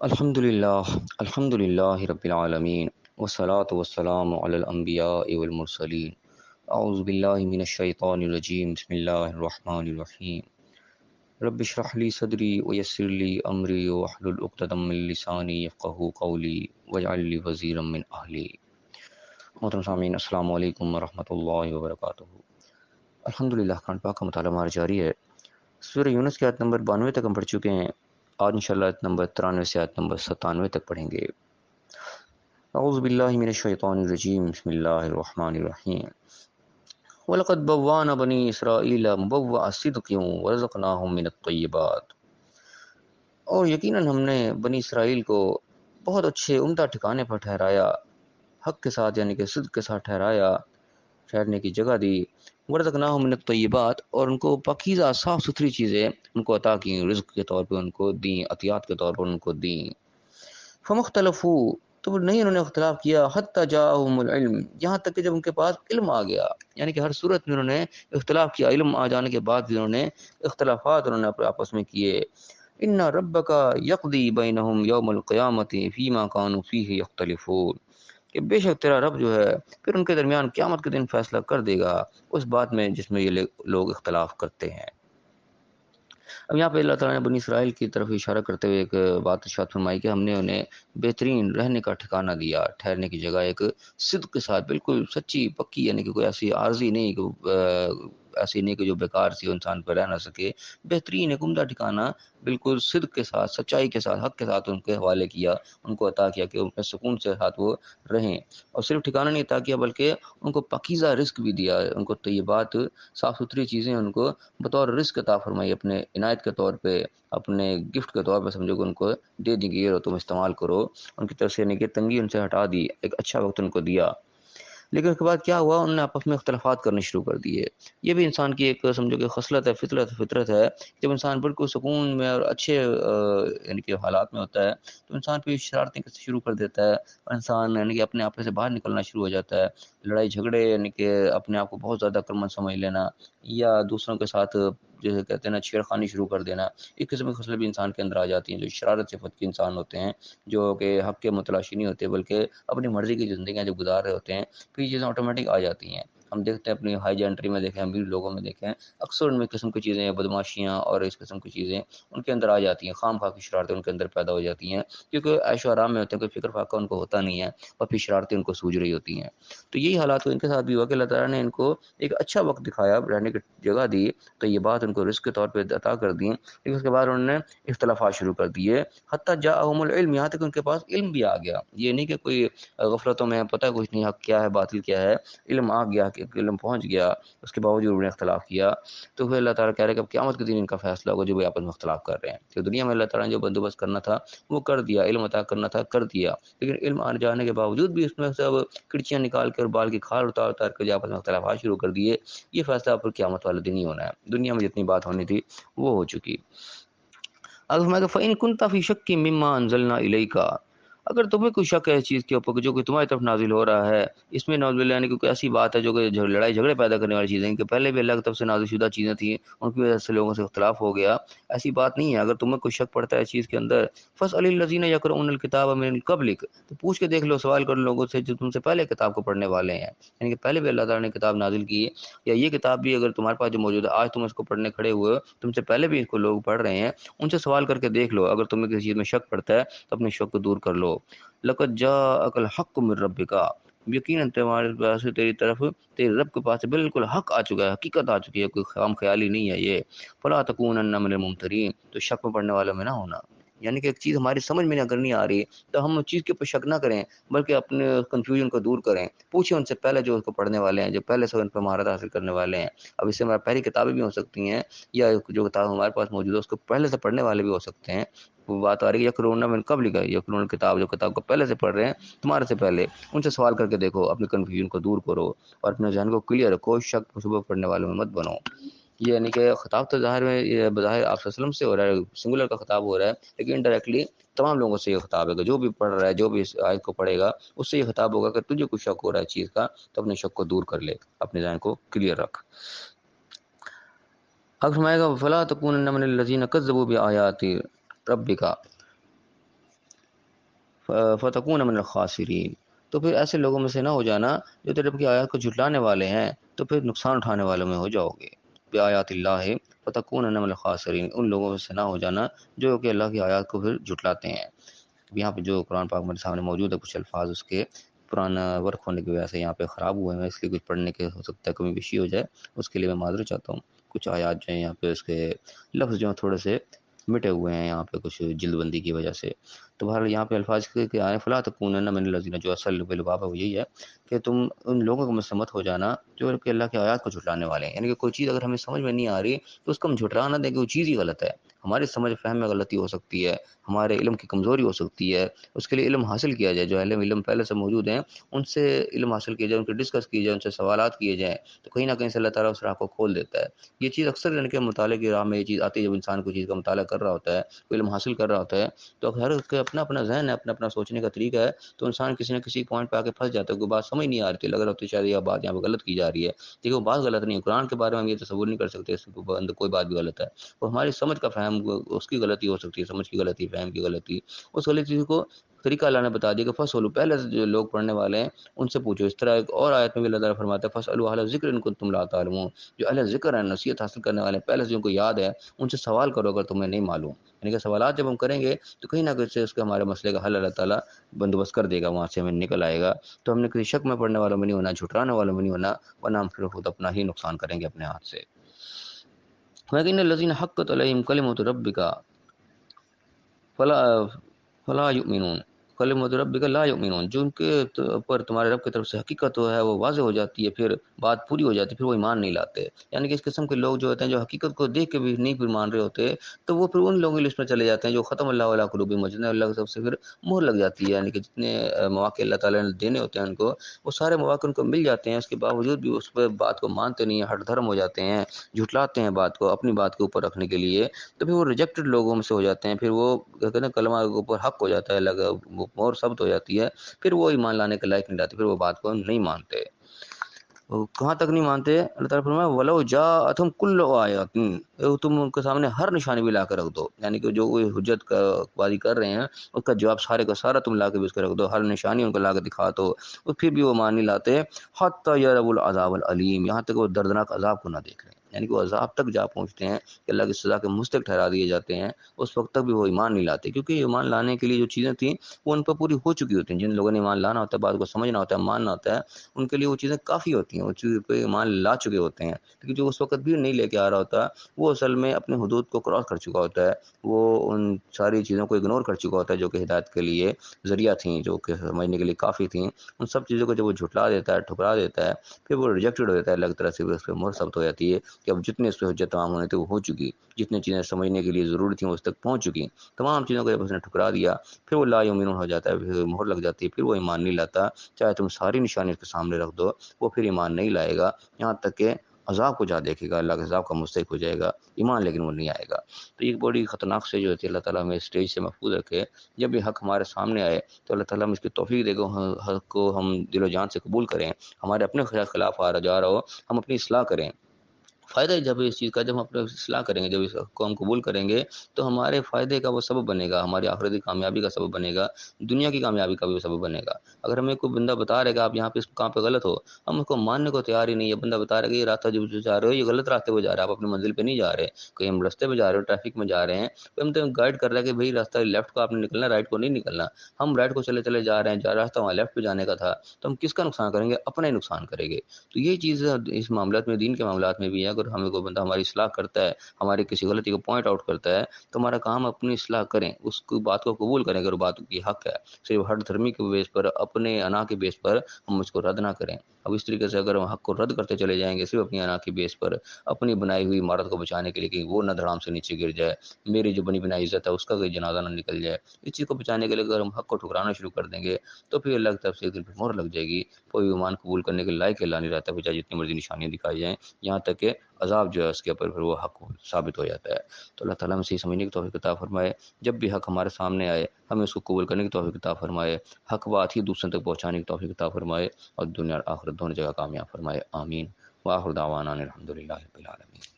الحمد للہ رب العالمین والصلاة والسلام علی الانبیاء والمرسلین اعوذ باللہ من الشیطان الرجیم بسم اللہ الرحمن الرحیم رب اشرح لی صدری ویسر لی امری واحلل عقدۃ من لسانی یفقہوا قولی واجعل لی وزیرا من اہلی۔ محترم سامعین، السلام علیکم ورحمۃ اللہ وبرکاتہ۔ الحمدللہ قرآن پاک کا مطالعہ ہمارا جاری ہے۔ سورہ یونس کی آیت نمبر 92 تک ہم پڑھ چکے ہیں۔ آج انشاءاللہ آیت نمبر 93 سے آیت نمبر 97 تک پڑھیں گے۔ اعوذ باللہ من الشیطان الرجیم بسم اللہ الرحمن الرحیم۔ وَلَقَدْ بَوَّأْنَا بَنِي إِسْرَائِيلَ مُبَوَّأَ صِدْقٍ وَرَزَقْنَاهُم مِّنَ الطَّيِّبَاتِ، اور یقیناً ہم نے بنی اسرائیل کو بہت اچھے عمدہ ٹھکانے پر ٹھہرایا، حق کے ساتھ یعنی کہ صدق کے ساتھ ٹھہرایا، ٹھہرنے کی جگہ دی۔ وَرَزَقْنَاهُم مِّنَ الطَّيِّبَاتِ، اور ان کو پاکیزہ صاف ستھری چیزیں ان کو عطا کیں، رزق کے طور پہ ان کو دیں، عطیات کے طور پر ان کو دیں۔ فَمُخْتَلَفُوا، تو نہیں انہوں نے اختلاف کیا، حَتَّى جَاءَهُمُ الْعِلْمُ، یہاں تک کہ جب ان کے پاس علم آ گیا، یعنی کہ ہر صورت میں انہوں نے اختلاف کیا، علم آ جانے کے بعد بھی انہوں نے اختلافات انہوں نے آپس میں کیے۔ إِنَّ رَبَّكَ يَقْضِي بَيْنَهُمْ يَوْمَ الْقِيَامَةِ فِيمَا كَانُوا فِيهِ يَخْتَلِفُونَ، کہ بے شک تیرا رب جو ہے پھر ان کے درمیان قیامت کے دن فیصلہ کر دے گا اس بات میں جس میں یہ لوگ اختلاف کرتے ہیں۔ اب یہاں پہ اللہ تعالیٰ نے بنی اسرائیل کی طرف اشارہ کرتے ہوئے ایک بات ارشاد فرمائی کہ ہم نے انہیں بہترین رہنے کا ٹھکانہ دیا، ٹھہرنے کی جگہ ایک صدق کے ساتھ بالکل سچی پکی، یعنی کہ کوئی ایسی عارضی نہیں کہ ایسی نہیں کہ جو بیکار سی انسان پہ رہ نہ سکے، بہترین ایک عمدہ ٹھکانہ بالکل صدق کے ساتھ، سچائی کے ساتھ، حق کے ساتھ ان کے حوالے کیا، ان کو عطا کیا کہ ان میں سکون سے ساتھ وہ رہیں۔ اور صرف ٹھکانہ نہیں عطا کیا بلکہ ان کو پاکیزہ رزق بھی دیا، ان کو طیبات صاف ستھری چیزیں ان کو بطور رزق عطا فرمائی، اپنے عنایت کے طور پہ، اپنے گفٹ کے طور پہ سمجھو کہ ان کو دے دی گئی اور تم استعمال کرو، ان کی طرف سے یعنی کہ تنگی ان سے ہٹا دی، ایک اچھا وقت ان کو دیا۔ لیکن اس کے بعد کیا ہوا، انہوں نے آپس میں اختلافات کرنے شروع کر دیے۔ یہ بھی انسان کی ایک سمجھو کہ خصلت ہے، فطرت ہے۔ جب انسان بالکل سکون میں اور اچھے یعنی کہ حالات میں ہوتا ہے تو انسان پہ شرارتیں شروع کر دیتا ہے، اور انسان یعنی کہ اپنے آپ سے باہر نکلنا شروع ہو جاتا ہے، لڑائی جھگڑے یعنی کہ اپنے آپ کو بہت زیادہ عقلمند سمجھ لینا، یا دوسروں کے ساتھ جیسے کہتے ہیں نا چھیڑخانی شروع کر دینا، ایک قسم کی خصلت بھی انسان کے اندر آ جاتی ہیں، جو شرارت صفت کے انسان ہوتے ہیں، جو کہ حق کے متلاشی نہیں ہوتے بلکہ اپنی مرضی کی زندگیاں جو گزار رہے ہوتے ہیں، پھر یہ چیزیں آٹومیٹک آ جاتی ہیں۔ ہم دیکھتے ہیں اپنی ہائی جنٹری میں دیکھیں، امیر لوگوں میں دیکھیں، اکثر ان میں قسم کی چیزیں، بدماشیاں اور اس قسم کی چیزیں ان کے اندر آ جاتی ہیں، خام خواہ کی شرارتیں ان کے اندر پیدا ہو جاتی ہیں، کیونکہ عیش و آرام میں ہوتے ہیں، کوئی فکر فاقہ ان کو ہوتا نہیں ہے، اور پھر شرارتیں ان کو سوج رہی ہوتی ہیں۔ تو یہی حالات ان کے ساتھ بھی ہوا کہ اللہ تعالیٰ نے ان کو ایک اچھا وقت دکھایا، رہنے کی جگہ دی، تو یہ بات ان کو رزق کے طور پہ عطا کر دیں، لیکن اس کے بعد انہوں نے اختلافات شروع کر دیے، حتیٰ جاءہم العلم، یہاں تک ان کے پاس علم بھی آ گیا۔ یہ نہیں کہ کوئی غفلتوں میں پتہ کچھ نہیں، حق کیا ہے باطل کیا ہے، علم آ گیا کہ علم پہنچ گیا، اس کے باوجود انہوں نے اختلاف کیا، تو پھر اللہ تعالیٰ کہہ رہے کہ اب قیامت کے دن ان کا فیصلہ ہوگا جو وہ آپس میں اختلاف کر رہے ہیں۔ تو دنیا میں اللہ تعالیٰ نے جو بندوبست کرنا تھا وہ کر دیا، علم عطا کرنا تھا کر دیا، لیکن علم آ جانے کے باوجود بھی اس میں سے اب کڑچیاں نکال کے اور بال کی کھال اتار کے جو آپس میں اختلافات شروع کر دیے۔ یہ فیصلہ پر قیامت والے دن ہی ہونا ہے، دنیا میں جتنی بات ہونی تھی وہ ہو چکی۔ اب فرمایا کہ فَإِن كُنتَ فِي شَكٍّ مِّمَّا أَنزَلْنَا إِلَيْكَ، اگر تمہیں کوئی شک ہے اس چیز کے اوپر جو کہ تمہاری طرف نازل ہو رہا ہے، اس میں نعوذ باللہ یعنی کہ کوئی ایسی بات ہے جو کہ لڑائی جھگڑے پیدا کرنے والی چیزیں ہیں کہ پہلے بھی اللہ کی طرف سے نازل شدہ چیزیں تھیں، ان کی وجہ سے لوگوں سے اختلاف ہو گیا، ایسی بات نہیں ہے۔ اگر تمہیں کوئی شک پڑتا ہے اس چیز کے اندر، فَاسْأَلِ الَّذِينَ يَقْرَؤُونَ الْكِتَابَ مِن قَبْلِكَ، تو پوچھ کے دیکھ لو، سوال کر لوگوں سے جو تم سے پہلے کتاب کو پڑھنے والے ہیں، یعنی کہ پہلے بھی اللہ تعالیٰ نے کتاب نازل کی ہے، یا یہ کتاب بھی اگر تمہارے پاس جو موجود ہے آج تم اس کو پڑھنے کھڑے ہوئے ہو، تم سے پہلے بھی اس کو لوگ پڑھ رہے ہیں، ان سے سوال کر کے دیکھ لو، اگر تمہیں کسی چیز میں شک پڑتا ہے تو اپنے شک کو دور کر لو۔ لَقَدْ جَاءَكَ الْحَقُّ مِن رَبِّكَ، یقیناً تمہارے پاس تیری طرف تیرے رب کے پاس سے بالکل حق آ چکا ہے، حقیقت آ چکی ہے، کوئی خام خیالی نہیں ہے یہ۔ فَلَا تَكُونَنَّ مِنَ الْمُمْتَرِينَ، تو شک میں پڑنے والوں میں نہ ہونا، یعنی کہ ایک چیز ہماری سمجھ میں اگر نہیں آ رہی تو ہم اس چیز کے اوپر شک نہ کریں بلکہ اپنے کنفیوژن کو دور کریں، پوچھیں ان سے پہلے جو اس کو پڑھنے والے ہیں، جو پہلے سے ان پر مہارت حاصل کرنے والے ہیں۔ اب اس سے ہماری پہلی کتابیں بھی ہو سکتی ہیں، یا جو کتاب ہمارے پاس موجود ہے اس کو پہلے سے پڑھنے والے بھی ہو سکتے ہیں۔ وہ بات آ رہی ہے یقرؤون من قبلک، یقرؤون کتاب، جو کتاب کو پہلے سے پڑھ رہے ہیں تمہارے سے پہلے، ان سے سوال کر کے دیکھو، اپنے کنفیوژن کو دور کرو اور اپنے ذہن کو کلیئر رکھو، شک شبہ پڑھنے والوں میں مت بنو۔ یہ یعنی کہ خطاب تو ظاہر میں یہ بظاہر آپ صلی اللہ علیہ وسلم سے ہو رہا ہے، سنگولر کا خطاب ہو رہا ہے، لیکن انڈائریکٹلی تمام لوگوں سے یہ خطاب ہے کہ جو بھی پڑھ رہا ہے، جو بھی اس آیت کو پڑھے گا اس سے یہ خطاب ہوگا کہ تجھے کچھ شک ہو رہا ہے چیز کا تو اپنے شک کو دور کر لے، اپنے ذہن کو کلیئر رکھ۔ اب فرمائے گا فَلَا تَكُونَنَّ مِنَ الَّذِينَ كَذَّبُوا بِآيَاتِ رَبِّكَ، فتکون من الخاسرین، تو پھر ایسے لوگوں میں سے نہ ہو جانا جو تیرے رب کی آیات کو جھٹلانے والے ہیں، تو پھر نقصان اٹھانے والوں میں ہو جاؤ گے۔ بآیات اللہ فتکون من الخاسرین، ان لوگوں میں سے نہ ہو جانا جو کہ اللہ کی آیات کو پھر جھٹلاتے ہیں۔ یہاں پہ جو قرآن پاک میرے سامنے موجود ہے کچھ الفاظ اس کے پرانا ورک ہونے کی وجہ سے یہاں پہ خراب ہوئے ہیں، اس لیے کچھ پڑھنے کے ہو سکتا ہے کمی بیشی ہو جائے، اس کے لیے میں معذرت چاہتا ہوں۔ کچھ آیات جو ہیں یہاں پہ اس کے لفظ جو ہیں تھوڑے سے مٹے ہوئے ہیں یہاں پہ کچھ جلد بندی کی وجہ سے۔ تو بہرحال یہاں پہ الفاظ کے آئے فلا تکونن من الذین، جو اصل لباب ہے وہ یہی ہے کہ تم ان لوگوں کو مسمت ہو جانا جو کہ اللہ کی آیات کو جھٹلانے والے ہیں، یعنی کہ کوئی چیز اگر ہمیں سمجھ میں نہیں آ رہی تو اس کو ہم جھٹلا نہ دیں کہ وہ چیز ہی غلط ہے۔ ہماری سمجھ فہم میں غلطی ہو سکتی ہے، ہمارے علم کی کمزوری ہو سکتی ہے، اس کے لیے علم حاصل کیا جائے، جو علم پہلے سے موجود ہیں ان سے علم حاصل کیا جائے، ان کے ڈسکس کیے جائے، ان سے سوالات کیے جائیں، تو کہیں نہ کہیں سے اللہ تعالیٰ اس راہ کو کھول دیتا ہے۔ یہ چیز اکثر ان کے مطالعے کی راہ میں یہ چیز آتی ہے، جب انسان کوئی چیز کا مطالعہ کر رہا ہوتا ہے، کوئی علم حاصل کر رہا ہوتا ہے، تو ہر اس کے اپنا اپنا ذہن ہے، اپنا اپنا سوچنے کا طریقہ ہے، تو انسان کسی نہ کسی پوائنٹ پہ آ کے پھنس جاتا ہے، کوئی بات سمجھ نہیں آ رہی تھی، لگ رہا ہوتا ہے شاید یہ بات یہاں پہ غلط کی جا رہی ہے، لیکن وہ بات غلط نہیں ہے۔ قرآن کے بارے میں ہم یہ تصور نہیں کر سکتے اس کے اندر کوئی بات بھی غلط ہے، وہ ہماری سمجھ کا فہم اس کی غلطی ہو سکتی ہے، سمجھ کی غلطی، فہم کی غلطی، اس غلطی چیز کو طریقہ اللہ نے بتا دیا کہ فصلوا، پہلے سے جو لوگ پڑھنے والے ہیں ان سے پوچھو۔ اس طرح ایک اور آیت میں بھی اللہ تعالیٰ فرماتا ہے فاسألوا اہل الذکر ان کنتم لا تعلمون، جو اہل ذکر ہیں، نصیحت حاصل کرنے والے ہیں، پہلے سے جن کو یاد ہے ان سے سوال کرو اگر تمہیں نہیں معلوم، یعنی کہ سوالات جب ہم کریں گے تو کہیں نہ کہیں سے اس کے ہمارے مسئلے کا حل اللہ تعالیٰ بندوبست کر دے گا، وہاں سے ہمیں نکل آئے گا۔ تو ہم نے کسی شک میں پڑھنے والوں میں نہیں ہونا، جھٹرانے والوں میں نہیں ہونا، ورنہ ہم پھر خود اپنا ہی نقصان کریں گے اپنے ہاتھ سے۔ وَإِنَّ الَّذِينَ حَقَّتْ عَلَيْهِمْ كَلِمَةُ رَبِّكَ فلا یؤمنون، کلمۃ ربک لا یؤمنون، جو ان کے پر تمہارے رب کی طرف سے حقیقت ہے وہ واضح ہو جاتی ہے، پھر بات پوری ہو جاتی ہے، پھر وہ ایمان نہیں لاتے۔ یعنی کہ اس قسم کے لوگ جو ہوتے ہیں جو حقیقت کو دیکھ کے بھی نہیں پھر مان رہے ہوتے، تو وہ پھر ان لوگوں کی لسٹ میں چلے جاتے ہیں جو ختم اللہ علیہ قلوبہم، جنہیں اللہ کی طرف سے پھر مہر لگ جاتی ہے، یعنی کہ جتنے مواقع اللہ تعالیٰ نے دینے ہوتے ہیں ان کو، وہ سارے مواقع ان کو مل جاتے ہیں، اس کے باوجود بھی اس پہ بات کو مانتے نہیں ہیں، ہٹ دھرم ہو جاتے ہیں، جھٹلاتے ہیں بات کو اپنی بات کے اوپر رکھنے کے لیے، تو پھر وہ ریجیکٹڈ لوگوں میں سے ہو جاتے ہیں، پھر وہ کہتے ہیں کلمہ کے اوپر حق ہو جاتا ہے، مہر ثبت ہو جاتی ہے، پھر وہ ایمان لانے کے لائق نہیں رہتے، پھر وہ بات کو نہیں مانتے۔ وہ کہاں تک نہیں مانتے؟ اللہ تعالیٰ فرمایا وَلَوْ جَاءَتْهُمْ كُلُّ آیَةٍ، تم ان کے سامنے ہر نشانی بھی لا کر رکھ دو، یعنی کہ جو وہ حجت کا بازی کر رہے ہیں اس کا جواب سارے کا سارا تم لا کے بھی اس کے رکھ دو، ہر نشانی ان کو لا کے دکھا دو، اور پھر بھی وہ مان نہیں لاتے، حَتَّى يَرَوْا الْعَذَابَ الْأَلِيمَ، یہاں تک وہ دردناک عذاب کو نہ دیکھ لیں، یعنی کہ وہ عذاب تک جا پہنچتے ہیں کہ اللہ کی سزا کے مستحق ٹھہرا دیے جاتے ہیں، اس وقت تک بھی وہ ایمان نہیں لاتے، کیونکہ ایمان لانے کے لیے جو چیزیں تھیں وہ ان پر پوری ہو چکی ہوتی ہیں۔ جن لوگوں نے ایمان لانا ہوتا ہے، بات کو سمجھنا ہوتا ہے، ماننا ہوتا ہے، ان کے لیے وہ چیزیں کافی ہوتی ہیں، وہ چیزیں پہ ایمان لا چکے ہوتے ہیں، لیکن جو اس وقت بھی نہیں لے کے آ رہا ہوتا وہ اصل میں اپنے حدود کو کراس کر چکا ہوتا ہے، وہ ان ساری چیزوں کو اگنور کر چکا ہوتا ہے جو کہ ہدایت کے لیے ذریعہ تھیں، جو کہ سمجھنے کے لیے کافی تھیں، ان سب چیزوں کو جب وہ جھٹلا دیتا ہے، ٹھکرا دیتا ہے، پھر وہ ریجیکٹڈ ہو جاتا ہے، الگ طرح سے اس پہ مہر ثبت ہو جاتی ہے کہ اب جتنے اس پہ حجت تمام ہونے تھے وہ ہو چکی، جتنی چیزیں سمجھنے کے لیے ضروری تھیں وہ اس تک پہنچ چکی، تمام چیزوں کو جب اس نے ٹھکرا دیا پھر وہ لا یؤمنون ہو جاتا ہے، پھر مہر لگ جاتی ہے، پھر وہ ایمان نہیں لاتا، چاہے تم ساری نشانی اس کے سامنے رکھ دو وہ پھر ایمان نہیں لائے گا، یہاں تک کہ عذاب کو جا دیکھے گا، اللہ کے عذاب کا مستحق ہو جائے گا، ایمان لیکن وہ نہیں آئے گا۔ تو یہ بڑی خطرناک سے جو ہوتی ہے، اللہ تعالیٰ ہمیں اسٹیج سے محفوظ رکھے، جب یہ حق ہمارے سامنے آئے تو اللہ تعالیٰ ہم اس کی توفیق دے گا، حق کو ہم دل و جان سے قبول کریں، ہمارے اپنے خلاف آ جا رہا ہو ہم اپنی اصلاح کریں۔ فائدہ جب اس چیز کا، جب ہم اپنے اصلاح کریں گے، جب اس کو ہم قبول کریں گے تو ہمارے فائدے کا وہ سبب بنے گا، ہماری آخرتی کامیابی کا سبب بنے گا، دنیا کی کامیابی کا بھی سبب بنے گا۔ اگر ہمیں کوئی بندہ بتا رہے گا آپ یہاں پہ اس کام پہ غلط ہو، ہم اس کو ماننے کو تیار ہی نہیں ہے، بندہ بتا رہے گا یہ راستہ جو جا رہے ہو یہ غلط راستے پہ جا رہا ہے، آپ اپنی منزل پہ نہیں جا رہے، کہیں ہم راستے پہ جا رہے ہو، ٹریفک میں جا رہے ہیں، تو ہم تو گائیڈ کر رہے ہیں کہ بھائی راستہ لیفٹ کو آپ نے نکلنا، رائٹ کو نہیں نکلنا، ہم رائٹ کو چلے چلے جا رہے ہیں، جا راستہ وہاں لیفٹ پہ جانے کا تھا، تو ہم کس کا نقصان کریں گے؟ اپنا ہی نقصان کریں گے۔ تو یہ چیز اس معاملات میں، دین کے معاملات میں بھی ہے، اگر ہمیں کوئی بندہ ہماری اصلاح کرتا ہے، ہماری کسی غلطی کو پوائنٹ آؤٹ کرتا ہے، تو ہمارا کام اپنی اصلاح کریں، اس کو بات کو قبول کریں اگر بات کی حق ہے، صرف ہر دھرمی کے بیس پر، اپنے انا کے بیس پر ہم اس کو رد نہ کریں۔ اب اس طریقے سے اگر ہم حق کو رد کرتے چلے جائیں گے صرف اپنی انا کی بیس پر، اپنی بنائی ہوئی عمارت کو بچانے کے لیے کہ وہ نہ دھڑام سے نیچے گر جائے، میری جو بنی بنائی عزت ہے اس کا کوئی جنازہ نہ نکل جائے، اس چیز کو بچانے کے لیے اگر ہم حق کو ٹھکرانا شروع کر دیں گے تو پھر اللہ کی طرف سے ایک دن پھر مہر لگ جائے گی، کوئی ایمان قبول کرنے کے لائق اللہ نہیں رہتا، بچائے جتنی مرضی نشانیاں دکھائی جائیں، یہاں تک کہ عذاب جو ہے اس کے اوپر پھر وہ حق ثابت ہو جاتا ہے۔ تو اللہ تعالیٰ ہمیں صحیح سمجھنے کی توفیق عطا فرمائے، جب بھی حق ہمارے سامنے آئے ہمیں اس کو قبول کرنے کی توفیق عطا فرمائے، حق بات ہی دوسروں تک پہنچانے کی توفیق عطا فرمائے، اور دنیا اور آخرت دونوں جگہ کامیاب فرمائے، آمین۔ وآخر دعوانا الحمد للہ رب العالمین۔